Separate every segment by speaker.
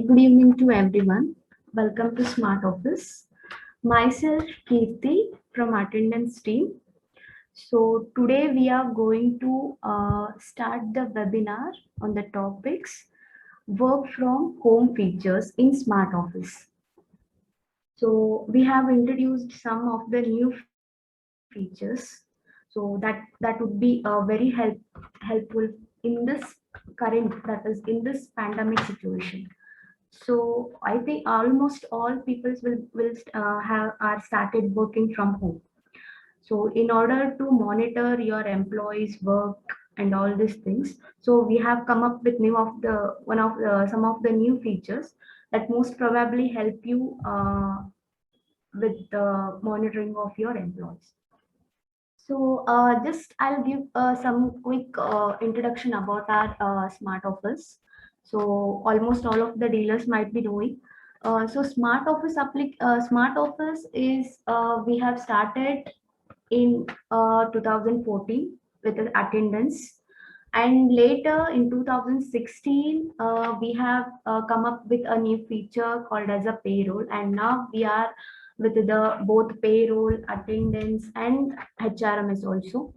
Speaker 1: good evening to everyone. Welcome to Smart Office. Myself, Kirti from Attendance team. So today we are going to start the webinar on the topics work from home features in Smart Office. So we have introduced some of the new features. So that would be very helpful in this current, that is in this pandemic situation. So I think almost all people will have are started working from home. So in order to monitor your employees' work and all these things, so we have come up with some of the new features that most probably help you with the monitoring of your employees. So just I'll give some quick introduction about our Smart Office. So almost all of the dealers might be knowing. So Smart Office is we have started in 2014 with the attendance, and later in 2016 we have come up with a new feature called as a payroll, and now we are with the both payroll, attendance, and HRMS also.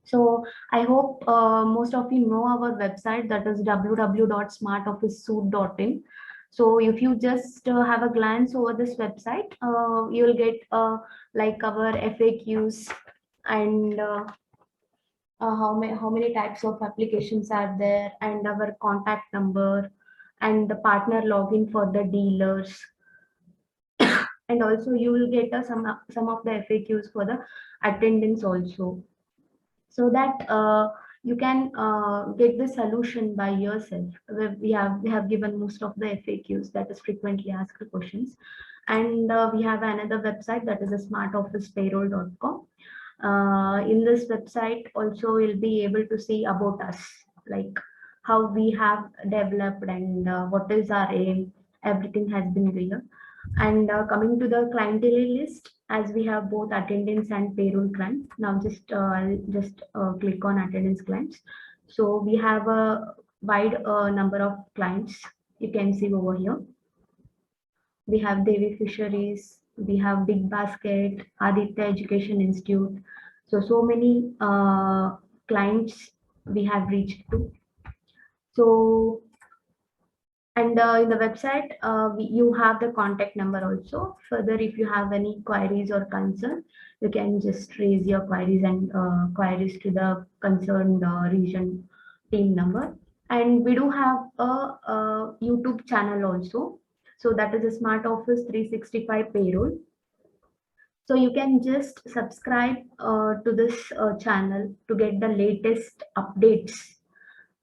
Speaker 1: So I hope most of you know our website, that is www.smartofficesuite.in. So if you just have a glance over this website, you will get like our FAQs and how many types of applications are there, and our contact number, and the partner login for the dealers, and also you will get some of the FAQs for the attendance also, so that you can get the solution by yourself. We have given most of the FAQs, that is frequently asked questions, and we have another website, that is a smartofficepayroll.com. In this website also you'll be able to see about us, like how we have developed and what is our aim. Everything has been clear. And coming to the clientele list, as we have both attendance and payroll clients. Now I'll just click on attendance clients. So we have a wide number of clients. You can see over here. We have Devi Fisheries, we have Big Basket, Aditya Education Institute. So many clients we have reached to. So, and in the website, you have the contact number also. Further, if you have any queries or concern, you can just raise your queries and queries to the concerned region team number. And we do have a YouTube channel also. So that is a Smart Office 365 Payroll. So you can just subscribe to this channel to get the latest updates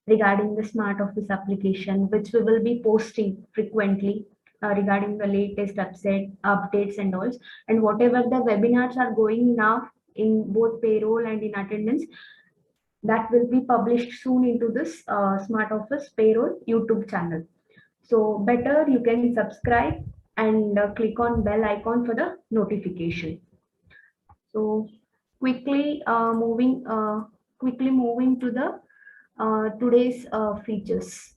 Speaker 1: regarding the Smart Office application, which we will be posting frequently regarding the latest updates and all. And whatever the webinars are going now in both payroll and in attendance, that will be published soon into this Smart Office Payroll YouTube channel. So better you can subscribe and click on bell icon for the notification. So quickly moving to the today's features.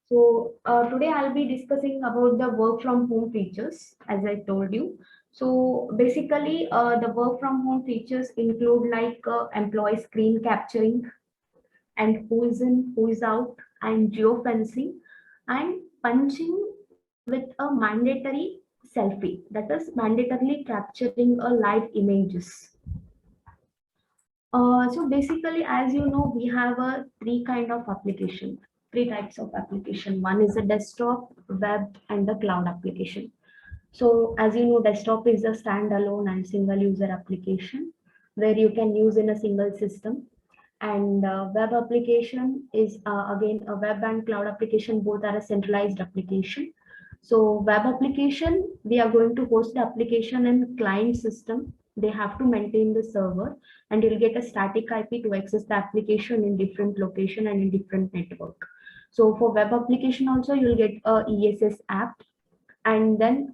Speaker 1: So today I'll be discussing about the work from home features, as I told you. So basically the work from home features include like employee screen capturing, and who is in, who is out, and geofencing, and punching with a mandatory selfie, that is mandatorily capturing a live images. So basically, as you know, we have a three types of application. One is a desktop, web, and the cloud application. So as you know, desktop is a standalone and single user application where you can use in a single system. And web application is again a web and cloud application, both are a centralized application. So web application, we are going to host the application in client system. They have to maintain the server, and you'll get a static IP to access the application in different location and in different network. So for web application also, you'll get a ESS app, and then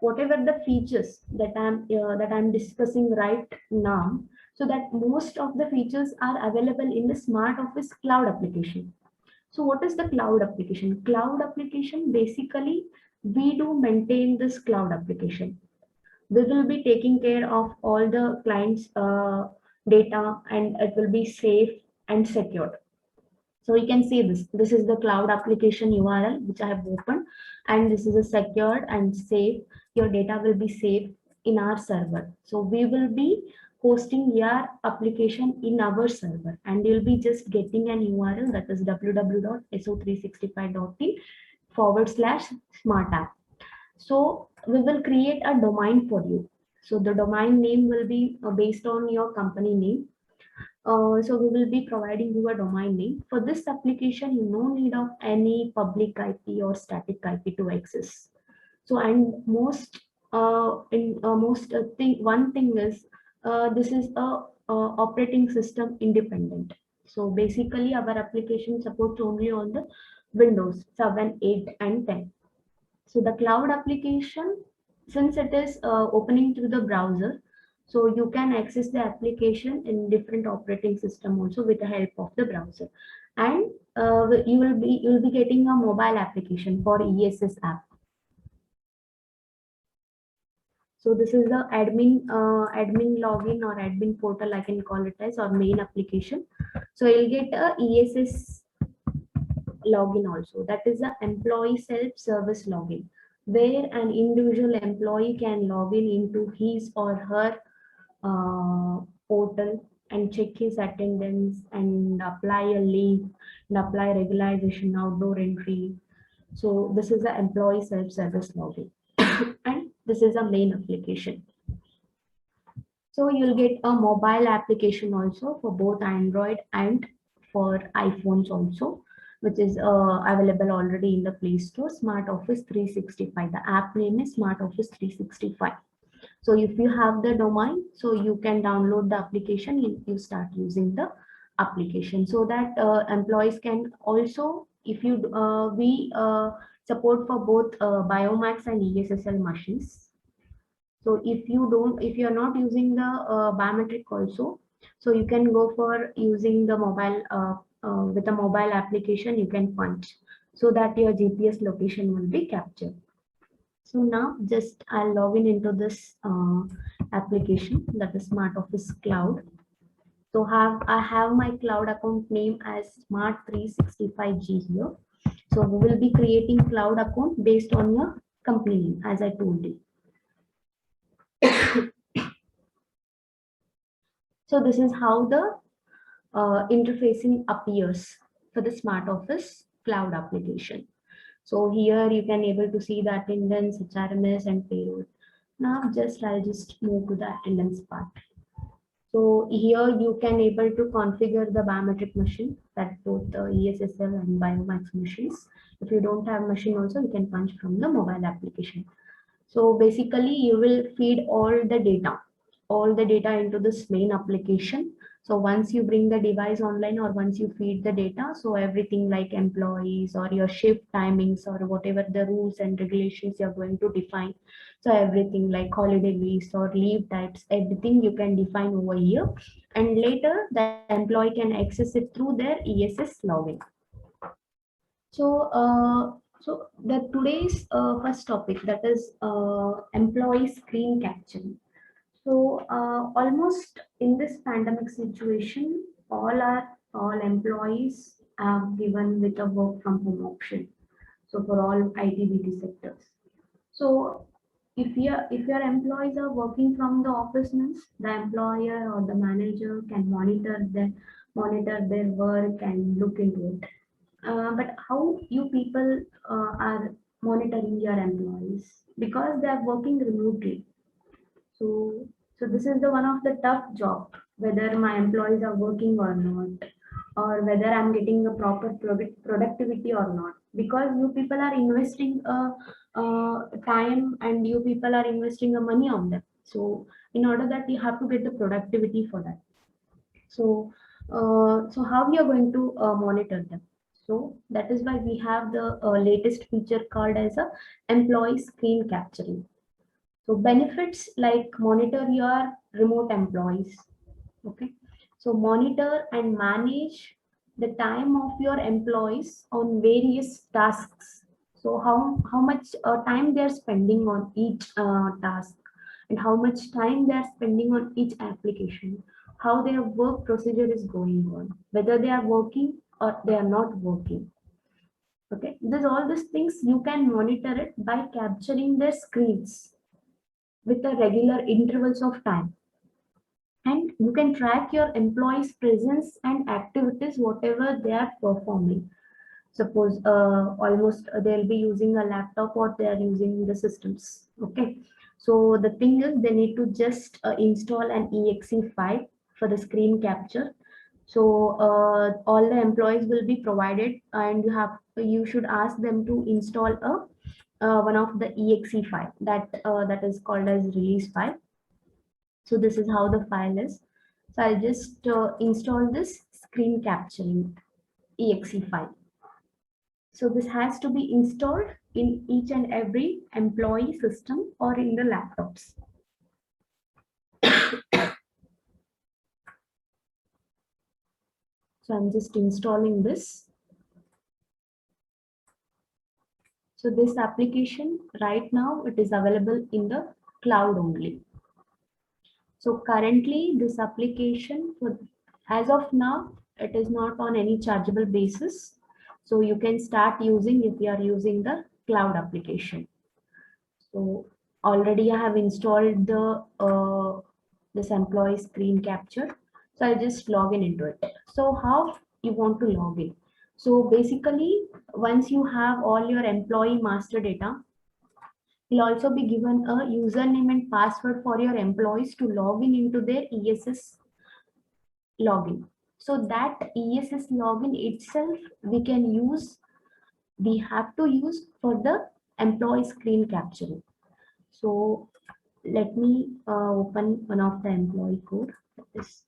Speaker 1: whatever the features that I'm discussing right now, so that most of the features are available in the Smart Office cloud application. So what is the cloud application? Cloud application, basically, we do maintain this cloud application. We will be taking care of all the clients' data, and it will be safe and secure. So you can see this. This is the cloud application URL which I have opened, and this is a secured and safe. Your data will be safe in our server. So we will be hosting your application in our server, and you'll be just getting an URL, that is www.so365.in/smart app. So we will create a domain for you. So the domain name will be based on your company name. So we will be providing you a domain name. For this application, you no need of any public IP or static IP to access. So, and one thing is, this is operating system independent. So basically our application supports only on the Windows 7, 8 and 10. So the cloud application, since it is opening through the browser, so you can access the application in different operating system also with the help of the browser. And you will be getting a mobile application for ESS app. So this is the admin login or admin portal, I can call it as, or main application. So you'll get a ESS login also. That is the employee self-service login, where an individual employee can log in into his or her portal and check his attendance and apply a leave and apply regularization, outdoor entry. So this is the employee self-service login. And this is a main application. So you'll get a mobile application also for both Android and for iPhones also, which is available already in the Play Store. Smart Office 365. The app name is Smart Office 365. So if you have the domain, so you can download the application, you start using the application, so that employees can also, if you we support for both Biomax and ESSL machines. So if you're not using the biometric also, so you can go for using the mobile, with a mobile application, you can punch, so that your GPS location will be captured. So now just I'll log in into this application, that is Smart Office Cloud. So I have my cloud account name as Smart 365G here. So we will be creating cloud account based on your company name, as I told you. So this is how the interfacing appears for the Smart Office Cloud application. So here you can able to see the attendance, HRMS and payroll. Now I'll just move to the attendance part. So here you can able to configure the biometric machine, that both the ESSL and Biomax machines. If you don't have machine also, you can punch from the mobile application. So basically you will feed all the data into this main application. So once you bring the device online or once you feed the data, so everything like employees or your shift timings or whatever the rules and regulations you're going to define. So everything like holiday leaves or leave types, everything you can define over here. And later the employee can access it through their ESS login. So the today's first topic, that is employee screen capturing. So almost in this pandemic situation, all employees are given with a work from home option. So for all IT/BT sectors. So if your employees are working from the office, means the employer or the manager can monitor their work and look into it. But how you people are monitoring your employees, because they are working remotely. So, so this is the one of the tough job, whether my employees are working or not, or whether I'm getting the proper productivity or not, because you people are investing time and you people are investing money on them. So in order that you have to get the productivity for that. So, so how we are going to monitor them? So that is why we have the latest feature called as a employee screen capturing. So benefits like monitor your remote employees. Okay. So monitor and manage the time of your employees on various tasks. So how much time they are spending on each task, and how much time they are spending on each application, how their work procedure is going on, whether they are working or they are not working. Okay, there's all these things you can monitor it by capturing their screens with a regular intervals of time, and you can track your employees presence and activities whatever they are performing. Suppose almost they'll be using a laptop or they are using the systems. Okay, so the thing is they need to just install an exe file for the screen capture. So all the employees will be provided, and you should ask them to install a one of the exe file that is called as release file. So this is how the file is. So I'll just install this screen capturing exe file. So this has to be installed in each and every employee system or in the laptops. So I'm just installing this. So this application right now, it is available in the cloud only. So currently this application, as of now, it is not on any chargeable basis. So you can start using if you are using the cloud application. So already I have installed the this employee screen capture. So I'll just log in into it. So how you want to log in? So basically, once you have all your employee master data, you'll also be given a username and password for your employees to log in into their ESS login. So that ESS login itself we have to use for the employee screen capturing. So let me open one of the employee code. This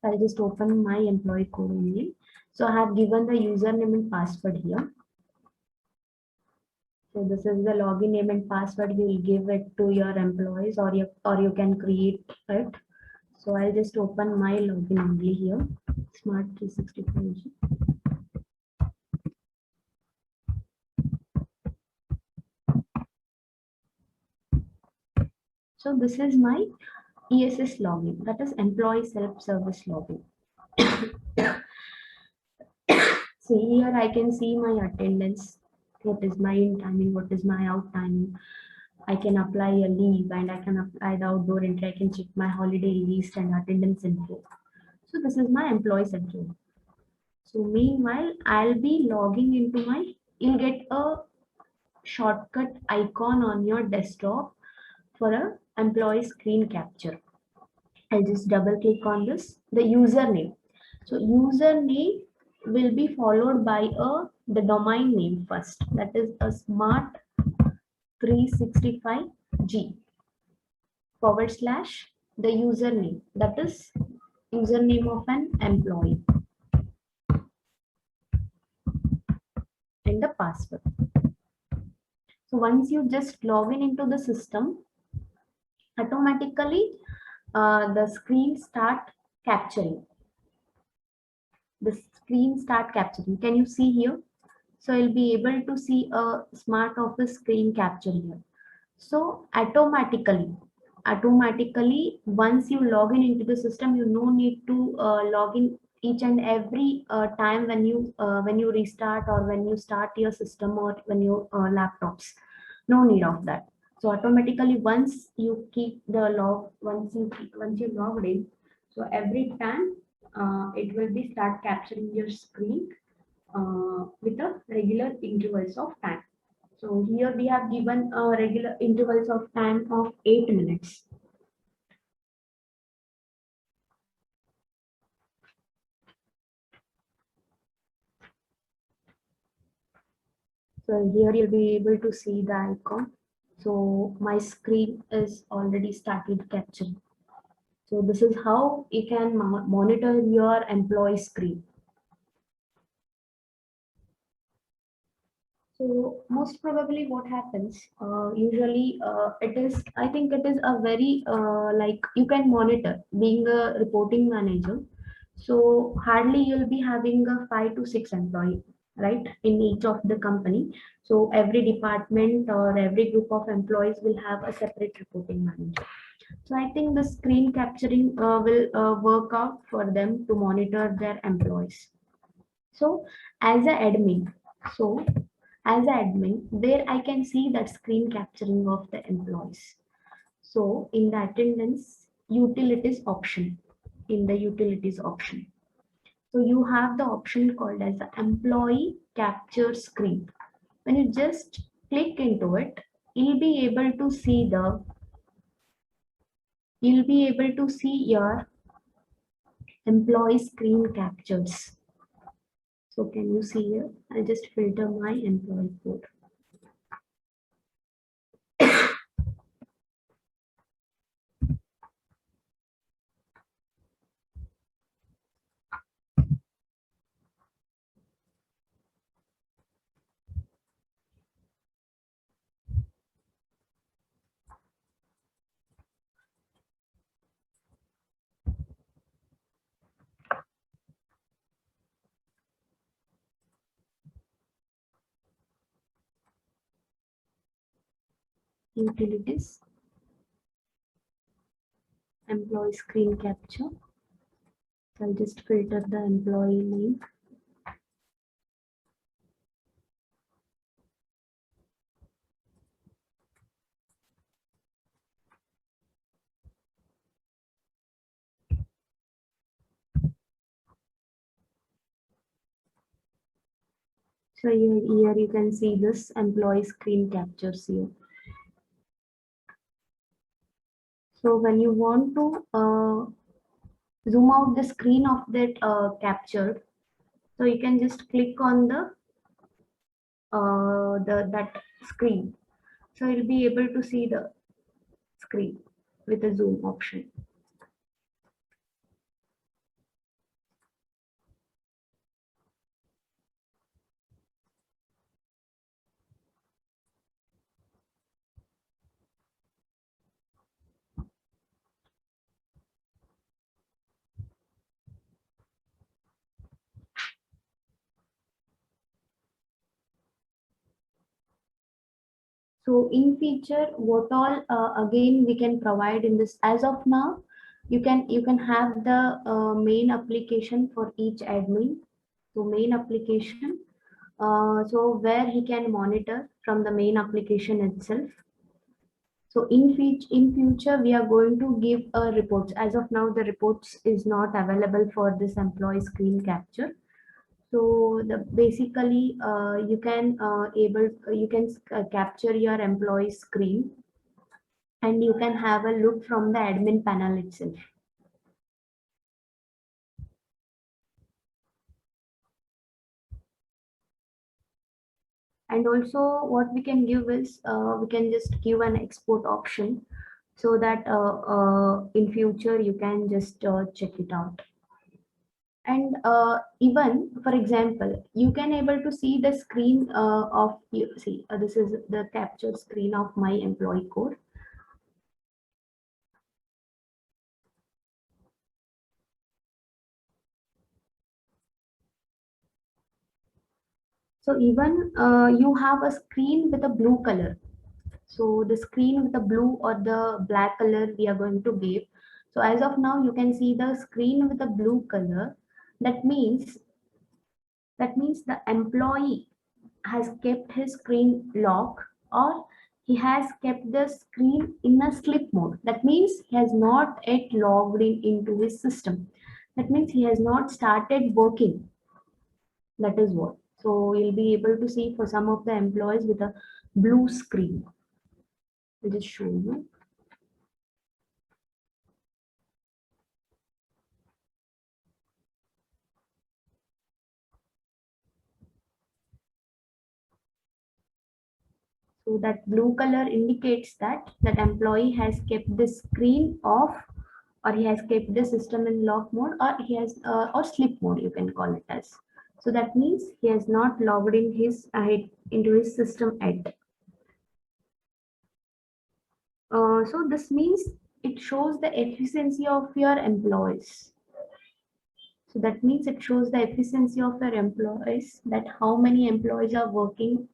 Speaker 1: I'll just open my employee code only. So I have given the username and password here. So this is the login name and password. You will give it to your employees, or you can create it. So I'll just open my login only here. Smart 365G. So this is my ESS login, that is employee self-service login. So here I can see my attendance, what is my in timing, what is my out timing. I can apply a leave and I can apply the outdoor entry. I can check my holiday list and attendance info. So this is my employee section. So meanwhile, I'll be logging into you'll get a shortcut icon on your desktop for a employee screen capture. I'll just double click on this, the username. So username will be followed by the domain name first, that is a smart 365G / the username, that is username of an employee, and the password. So once you just log in into the system, automatically the screen start capturing. The screen start capturing. Can you see here? So you'll be able to see a smart office screen capture here. So automatically, once you log in into the system, you no need to log in each and every time when you restart or when you start your system or when your laptops. No need of that. So automatically, once you keep the log, once you logged in, so every time it will be start capturing your screen with a regular intervals of time. So here we have given regular intervals of time of 8 minutes. So here you'll be able to see the icon. So my screen is already started capturing. So this is how you can monitor your employee screen. So most probably what happens, usually I think it is a very, like you can monitor being a reporting manager. So hardly you'll be having a 5 to 6 employee, right, in each of the company. So every department or every group of employees will have a separate reporting manager. So I think the screen capturing will work out for them to monitor their employees. So as a admin, so as a admin, where I can see that screen capturing of the employees. So in the attendance utilities option, in the utilities option. So you have the option called as the employee capture screen. When you just click into it, you'll be able to see the you'll be able to see your employee screen captures. So can you see here? I'll just filter my employee code. Utilities, employee screen capture. So I'll just filter the employee name. So here you can see this employee screen captures here. So when you want to zoom out the screen of that captured, so you can just click on the that screen. So you'll be able to see the screen with a zoom option. So in future, what all again we can provide in this as of now, you can have the main application for each admin. So main application, so where he can monitor from the main application itself. So in future, we are going to give reports. As of now, the reports is not available for this employee screen capture. So the basically you can capture your employee screen and you can have a look from the admin panel itself. And also what we can give is we can just give an export option so that in future you can just check it out. And even for example, you can able to see the screen of you see this is the captured screen of my employee code. So even you have a screen with a blue color. So the screen with the blue or the black color we are going to give. So as of now, you can see the screen with the blue color. That means the employee has kept his screen lock or he has kept the screen in a sleep mode. That means he has not yet logged in into his system. That means he has not started working. That is what. So you'll be able to see for some of the employees with a blue screen. I'll just show you. So that blue color indicates that that employee has kept the screen off or he has kept the system in lock mode or he has or sleep mode you can call it as. So that means he has not logged in his into his system yet. So this means it shows the efficiency of your employees. So So that means it shows the efficiency of your employees, that how many employees are working.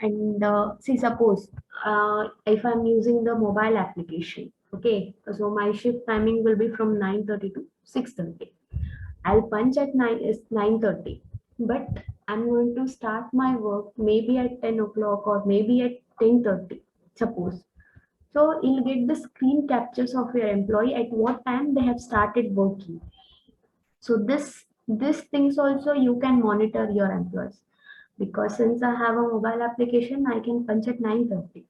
Speaker 1: And see, suppose if I'm using the mobile application, okay, so my shift timing will be from 9:30 to 6:30. I'll punch at 9:30, but I'm going to start my work maybe at 10 o'clock or maybe at 10:30, suppose. So you'll get the screen captures of your employee at what time they have started working. So this things also you can monitor your employees, because since I have a mobile application, I can punch at 9:30.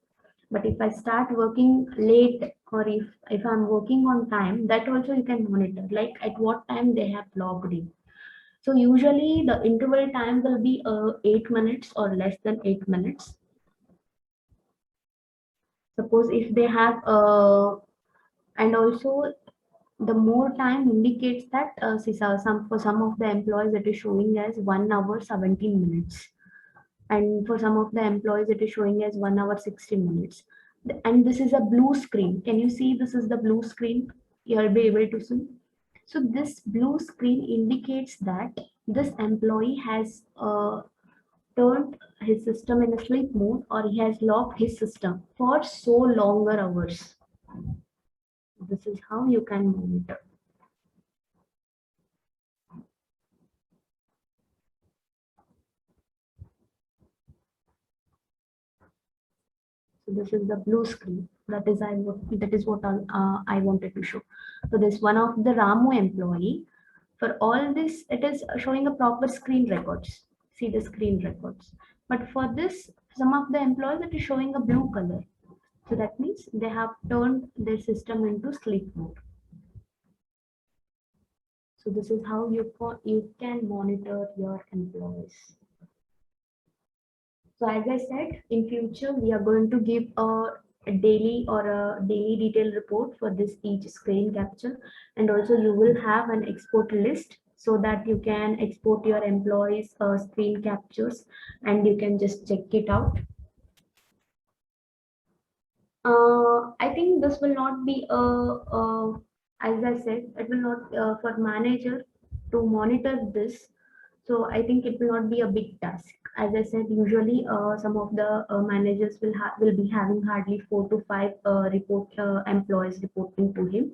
Speaker 1: But if I start working late, or if I'm working on time, that also you can monitor, like at what time they have logged in. So usually the interval time will be 8 minutes or less than 8 minutes. Suppose if they have and also the more time indicates that see, some for some of the employees it is showing as 1 hour 17 minutes, and for some of the employees it is showing as 1 hour 60 minutes. And this is a blue screen. Can you see this is the blue screen? You'll be able to see. So this blue screen indicates that this employee has turned his system in a sleep mode, or he has locked his system for so longer hours. This is how you can monitor. So this is the blue screen. That is what I wanted to show. So this one of the Ramu employee. For all this, it is showing a proper screen records. See the screen records. But for this, some of the employees, it is showing a blue color. So that means they have turned their system into sleep mode. So this is how you can monitor your employees. So as I said, in future, we are going to give a daily detailed report for this each screen capture. And also you will have an export list so that you can export your employees screen captures and you can just check it out. I think this will not be as I said, it will not for manager to monitor this. So I think it will not be a big task. As I said, usually some of the managers will be having hardly 4 to 5 employees reporting to him.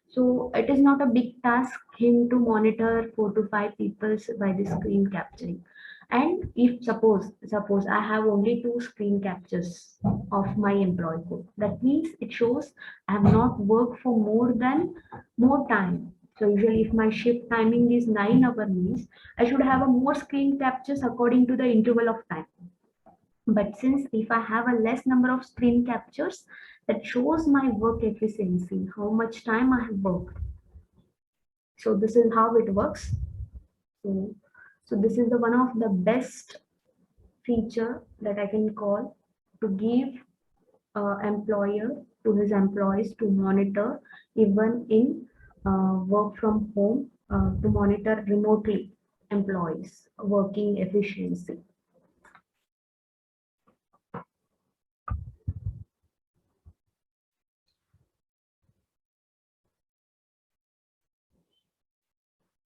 Speaker 1: So it is not a big task him to monitor 4 to 5 people by the screen capturing. And if suppose I have only 2 screen captures of my employee code, that means it shows I have not worked for more time. So usually if my shift timing is 9 hour means I should have a more screen captures according to the interval of time. But since if I have a less number of screen captures, that shows my work efficiency, how much time I have worked. So this is how it works. So this is the one of the best feature that I can call to give employer to his employees to monitor even in work from home, to monitor remotely employees working efficiency.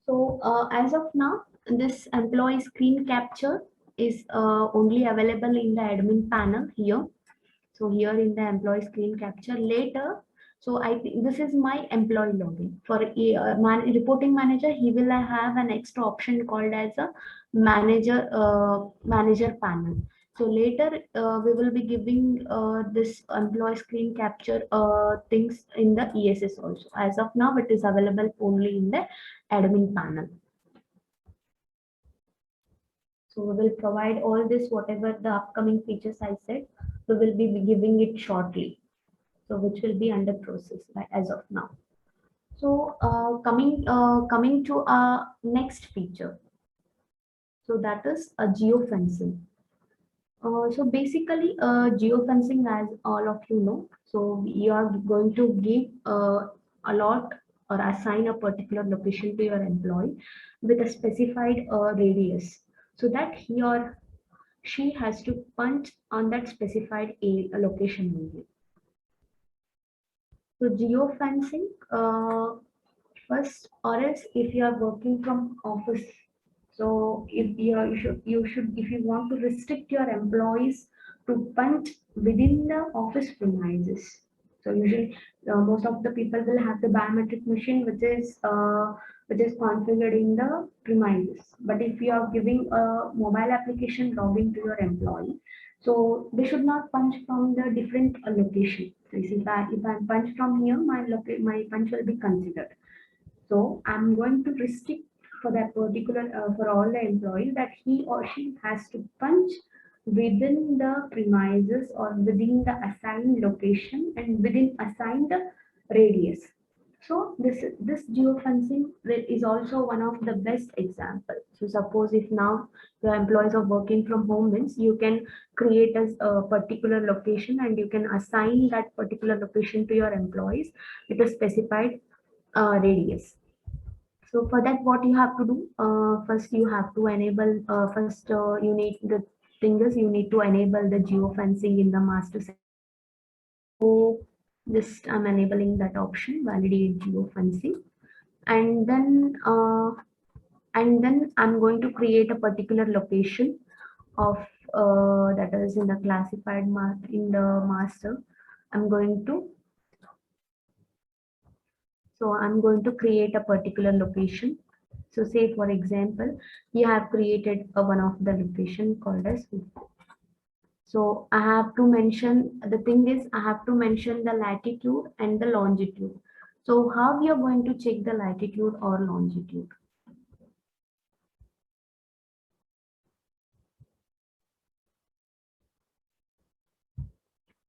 Speaker 1: So as of now, this employee screen capture is only available in the admin panel here. So here in the employee screen capture later. So I think this is my employee login. For reporting manager, he will have an extra option called as a manager panel. So later we will be giving this employee screen capture things in the ESS also. As of now, it is available only in the admin panel. So we will provide all this, whatever the upcoming features I said, we will be giving it shortly. So which will be under process as of now. So coming to our next feature. So that is a geofencing. So basically, geofencing, as all of you know, so you are going to give a lot or assign a particular location to your employee with a specified radius, so that he or she has to punch on that specified location only. So geofencing first, or else if you are working from office, so if you should if you want to restrict your employees to punch within the office premises. So usually most of the people will have the biometric machine which is configured in the premises. But if you are giving a mobile application login to your employee, so they should not punch from the different location. So you see, if I punch from here, my punch will be considered. So I'm going to restrict for that particular for all the employees that he or she has to punch within the premises or within the assigned location and within assigned radius. So this geofencing is also one of the best example. So suppose if now your employees are working from home, means you can create a particular location and you can assign that particular location to your employees with a specified radius. So for that, what you have to do, first you have to enable, you need, the thing is you need to enable the geofencing in the master. So just I'm enabling that option, validate geofencing. And then I'm going to create a particular location of that is in the classified in the master. I'm going to I'm going to create a particular location. So say for example, you have created one of the location called as. So I have to mention, the thing is I have to mention the latitude and the longitude. So how we are going to check the latitude or longitude?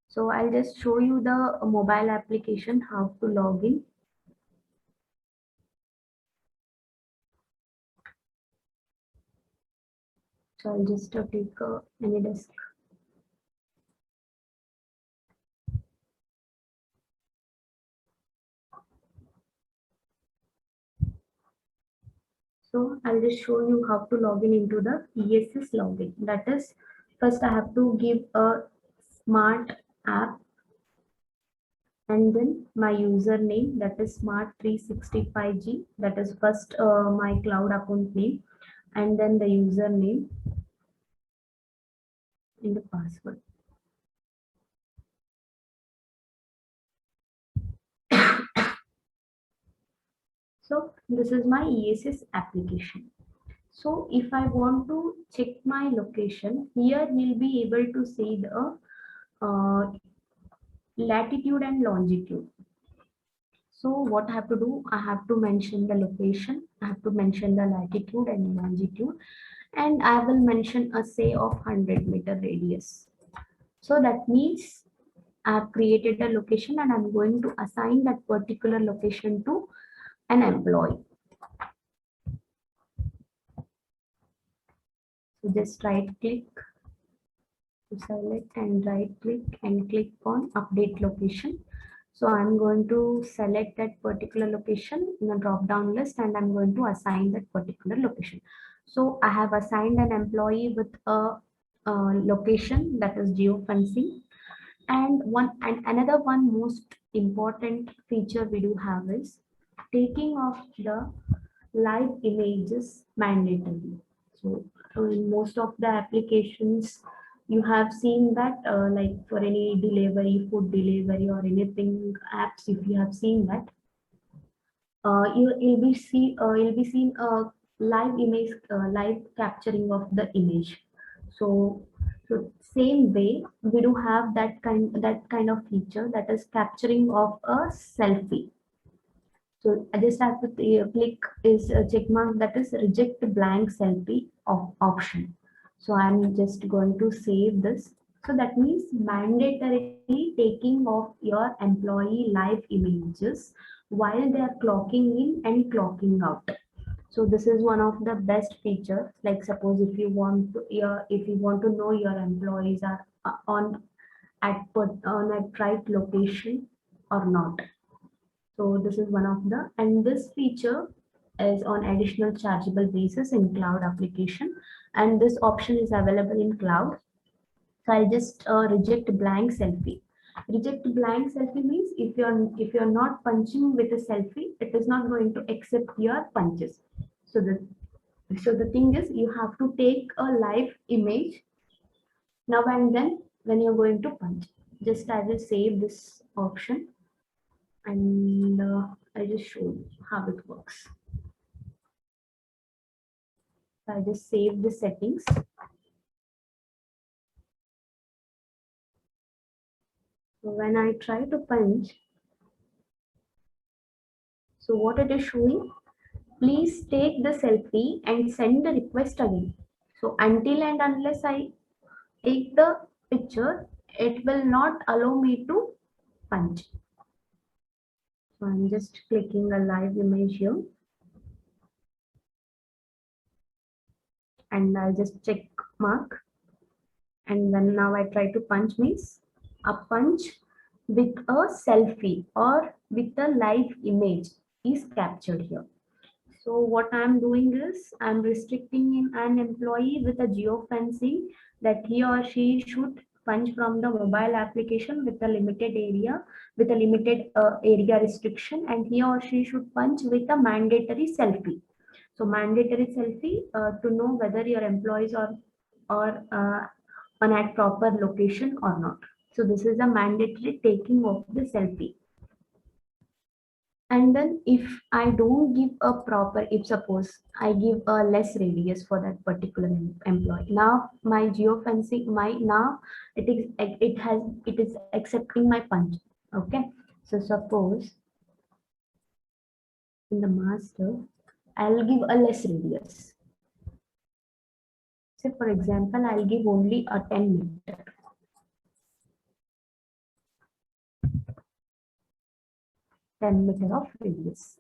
Speaker 1: So I'll just show you the mobile application, how to log in. So I'll just take any desk. So I'll just show you how to log in into the ESS login. That is, first I have to give a smart app and then my username, that is smart365g, that is first my cloud account name, and then the username and the password. So this is my ESS application. So if I want to check my location, here we'll be able to see the latitude and longitude. So what I have to do, I have to mention the location, I have to mention the latitude and longitude, and I will mention a say of 100-meter radius. So that means I have created a location and I'm going to assign that particular location to an employee. So just right click to select and right click and click on update location. So I'm going to select that particular location in a drop down list and I'm going to assign that particular location. So I have assigned an employee with a location, that is geofencing. And another one most important feature we do have is taking of the live images mandatory. So in most of the applications, you have seen that like for any delivery, food delivery or anything apps, if you have seen that, you'll be seeing a live image, live capturing of the image. So same way we do have that kind of feature, that is capturing of a selfie. So I just have to click is a check mark, that is reject blank selfie option. So I'm just going to save this. So that means mandatorily taking of your employee live images while they are clocking in and clocking out. So this is one of the best features. Like suppose if you want to know your employees are on at right location or not. So this is one of the, and this feature is on additional chargeable basis in cloud application, and this option is available in cloud. So I'll just reject blank selfie. Reject blank selfie means if you're not punching with a selfie, it is not going to accept your punches. So the thing is, you have to take a live image now and then when you're going to punch. Just I will save this option, and I just show you how it works. I just save the settings. So when I try to punch, so what it is showing, please take the selfie and send the request again. So until and unless I take the picture, it will not allow me to punch. So I'm just clicking a live image here, and I'll just check mark. And then now I try to punch means a punch with a selfie or with a live image is captured here. So what I'm doing is I'm restricting in an employee with a geofencing that he or she should punch from the mobile application with a limited area, with a limited area restriction, and he or she should punch with a mandatory selfie. So mandatory selfie to know whether your employees are on at proper location or not. So this is a mandatory taking of the selfie. And then if I don't give a proper, if suppose I give a less radius for that particular employee, now my geofencing, now it is accepting my punch. Okay. So suppose in the master, I'll give a less radius. Say for example, I'll give only a 10 meter. 10 meter of radius.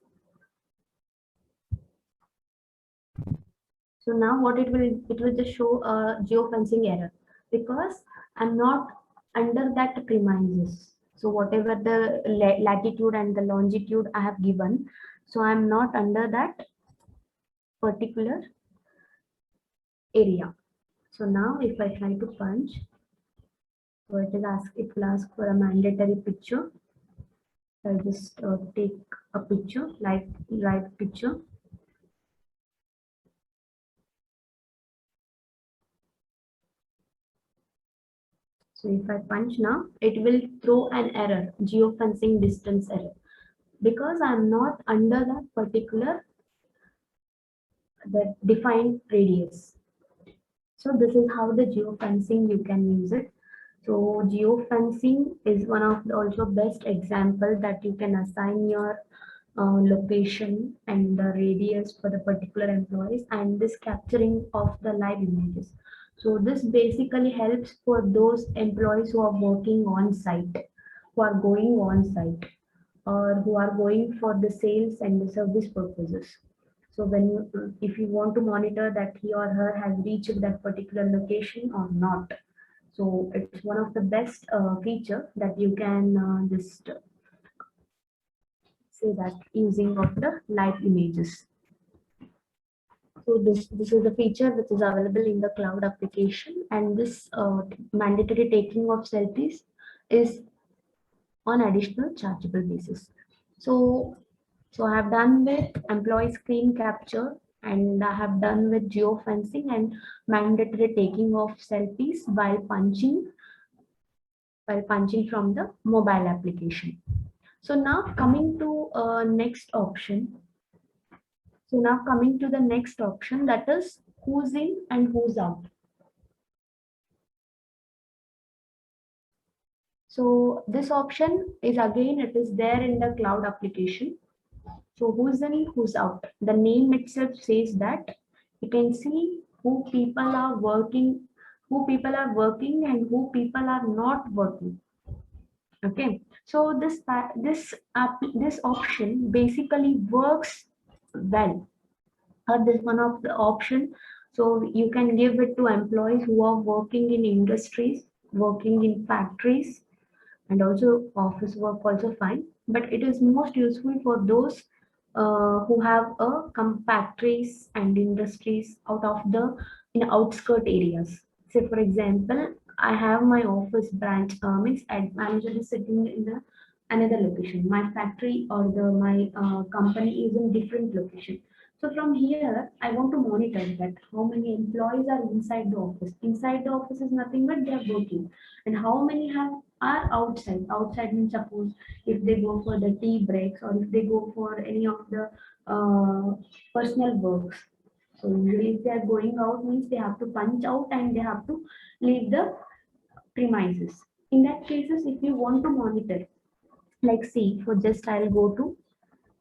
Speaker 1: So now what it will just show a geofencing error because I'm not under that premises. So whatever the latitude and the longitude I have given, so I'm not under that particular area. So now if I try to punch, so it will ask for a mandatory picture. I'll just take a picture, live picture. So if I punch now, it will throw an error, geofencing distance error, because I'm not under that particular the defined radius. So this is how the geofencing you can use it. So geofencing is one of the also best example that you can assign your location and the radius for the particular employees and this capturing of the live images. So this basically helps for those employees who are working on site, who are going on site, or who are going for the sales and the service purposes. So when if you want to monitor that he or her has reached that particular location or not, so it's one of the best feature that you can just say that using of the live images. So this is the feature which is available in the cloud application, and this mandatory taking of selfies is on additional chargeable basis. So I have done with employee screen capture, and I have done with geofencing and mandatory taking of selfies while punching from the mobile application. So now coming to next option. So now coming to the next option, that is who's in and who's out. So this option is again, it is there in the cloud application. So who's in, who's out. The name itself says that you can see who people are working, and who people are not working. Okay, so this option basically works well. Or this one of the option, so you can give it to employees who are working in industries, working in factories, and also office work also fine, but it is most useful for those who have a factories and industries out of the in outskirt areas. Say for example, I have my office branch, means manager is sitting in the another location. My factory or my company is in different location. So from here, I want to monitor that how many employees are inside the office. Inside the office is nothing but they are working, and how many have are outside. Outside means, suppose if they go for the tea breaks or if they go for any of the uh, personal works. So usually if they are going out means they have to punch out and they have to leave the premises. In that cases, if you want to monitor, like see, for just I'll go to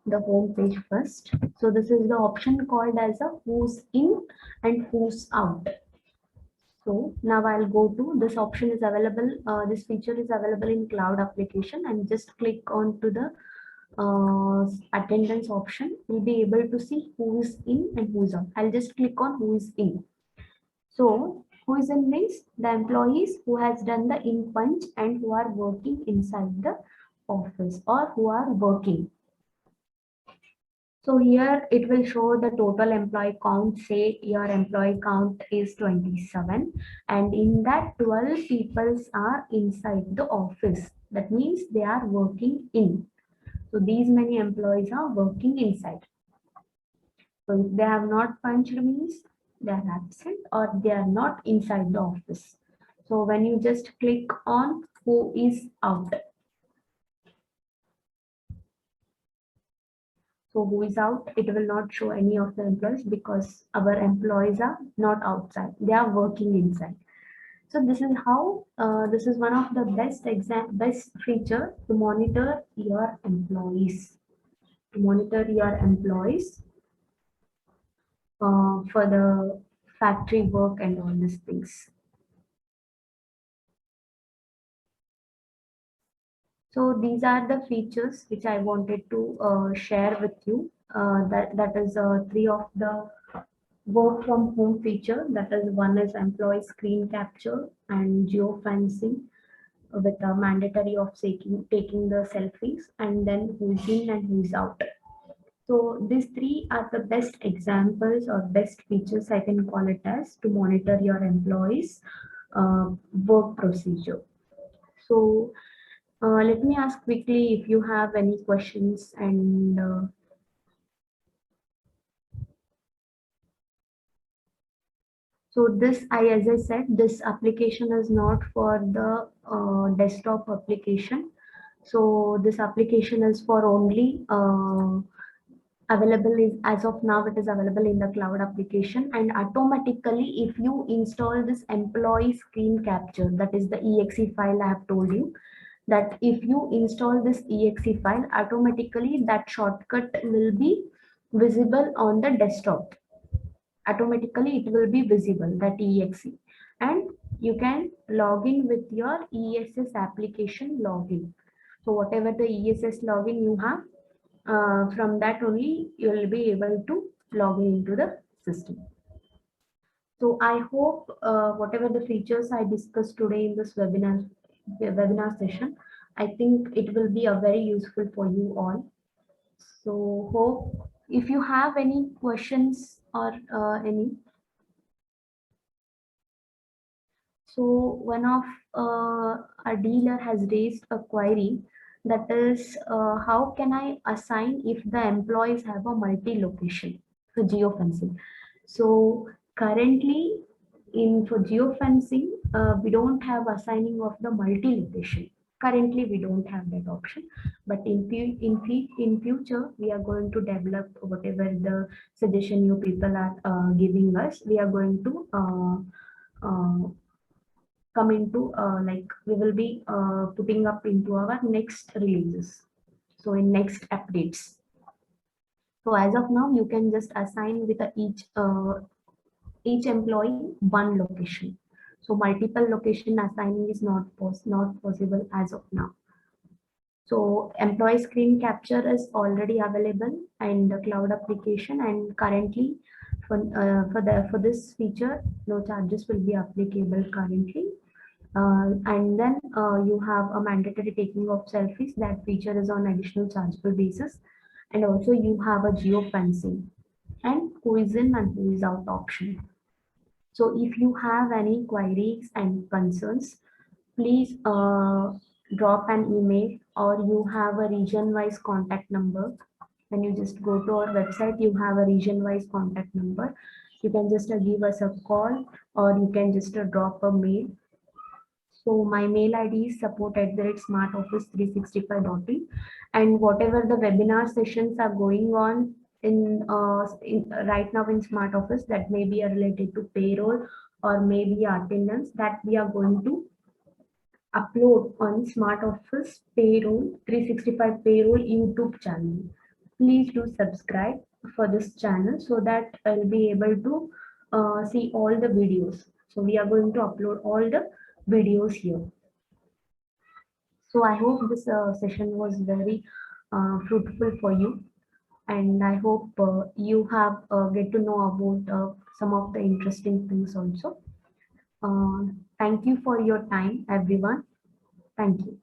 Speaker 1: the home page first. So this is the option called as a who's in and who's out. So now I'll go to this option is available. This feature is available in cloud application, and just click on to the attendance option. We'll be able to see who is in and who's out. I'll just click on who is in. So who is in means the employees who has done the in punch and who are working inside the office or who are working. So here it will show the total employee count. Say your employee count is 27, and in that 12 people are inside the office. That means they are working in. So these many employees are working inside. So if they have not punched means they are absent or they are not inside the office. So when you just click on who is out. So who is out, it will not show any of the employees because our employees are not outside. They are working inside. So this is how, this is one of the best feature to monitor your employees. To monitor your employees for the factory work and all these things. So these are the features which I wanted to share with you. That is three of the work from home feature. That is one is employee screen capture and geofencing with a mandatory of taking the selfies, and then who's in and who's out. So these three are the best examples or best features I can call it as to monitor your employees work procedure. So let me ask quickly if you have any questions. And so this, as I said, this application is not for the desktop application. So this application is for only available is as of now it is available in the cloud application, and automatically if you install this employee screen capture, that is the exe file I have told you, that if you install this exe file, automatically that shortcut will be visible on the desktop. Automatically it will be visible, that exe, and you can log in with your ESS application login. So whatever the ESS login you have, from that only you will be able to log in into the system. So I hope whatever the features I discussed today in this webinar session, I think it will be a very useful for you all. So hope if you have any questions or any. So one of a dealer has raised a query, that is how can I assign if the employees have a multi-location for geofencing. So currently for geofencing, we don't have assigning of the multi-location. Currently we don't have that option, but in future we are going to develop whatever the suggestion you people are giving us. We are going to come into like we will be putting up into our next releases, so in next updates. So as of now you can just assign with each employee one location. So multiple location assigning is not possible as of now. So employee screen capture is already available in the cloud application, and currently for this feature no charges will be applicable currently. And then you have a mandatory taking of selfies. That feature is on additional chargeable basis. And also you have a geofencing and who is in and who is out option. So if you have any queries and concerns, please drop an email, or you have a region-wise contact number. When you just go to our website, you have a region-wise contact number. You can just give us a call, or you can just drop a mail. So my mail ID is support@smartoffice365.in, and whatever the webinar sessions are going on in right now in Smart Office, that may be related to payroll or maybe attendance, that we are going to upload on Smart Office Payroll 365 Payroll YouTube channel. Please do subscribe for this channel so that I'll be able to see all the videos. So we are going to upload all the videos here. So I hope this session was very fruitful for you, and I hope you have get to know about some of the interesting things also. Thank you for your time, everyone. Thank you.